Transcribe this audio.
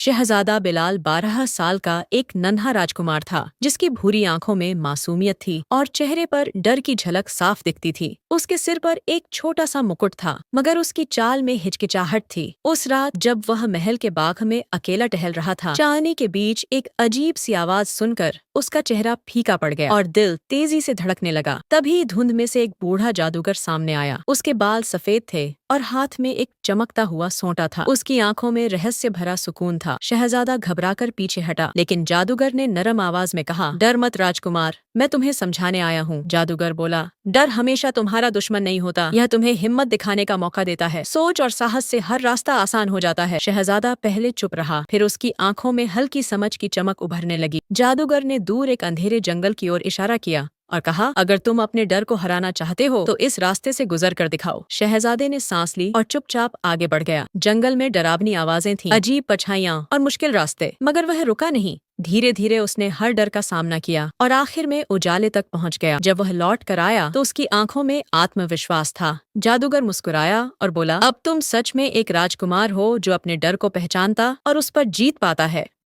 शहजादा बिलाल 12 साल का एक नन्हा राजकुमार था जिसकी भूरी आंखों में मासूमियत थी और चेहरे पर डर की झलक साफ दिखती थी। उसके सिर पर एक छोटा सा मुकुट था मगर उसकी चाल में हिचकिचाहट थी। उस रात जब वह महल के बाग में अकेला टहल रहा था, चांदनी के बीच एक अजीब सी आवाज सुनकर उसका चेहरा फीका पड़ गया और दिल तेजी से धड़कने लगा। तभी धुंध में से एक बूढ़ा जादूगर सामने आया। उसके बाल सफेद थे और हाथ में एक चमकता हुआ सोंटा था। उसकी आंखों में रहस्य भरा सुकून था। शहजादा घबराकर पीछे हटा, लेकिन जादूगर ने नरम आवाज में कहा, डर मत राजकुमार, मैं तुम्हें समझाने आया हूँ। जादूगर बोला, डर हमेशा तुम्हारा दुश्मन नहीं होता, यह तुम्हें हिम्मत दिखाने का मौका देता है। सोच और साहस से हर रास्ता आसान हो जाता है। शहजादा पहले चुप रहा, फिर उसकी आंखों में हल्की समझ की चमक उभरने लगी। जादूगर ने दूर एक अंधेरे जंगल की ओर इशारा किया और कहा, अगर तुम अपने डर को हराना चाहते हो तो इस रास्ते से गुजर कर दिखाओ। शहजादे ने सांस ली और चुपचाप आगे बढ़ गया। जंगल में डरावनी आवाजें थीं, अजीब परछाइयां और मुश्किल रास्ते, मगर वह रुका नहीं। धीरे धीरे उसने हर डर का सामना किया और आखिर में उजाले तक पहुंच गया। जब वह लौट कर आया तो उसकी आंखों में आत्मविश्वास था। जादूगर मुस्कुराया और बोला, अब तुम सच में एक राजकुमार हो जो अपने डर को पहचानता और उस पर जीत पाता है।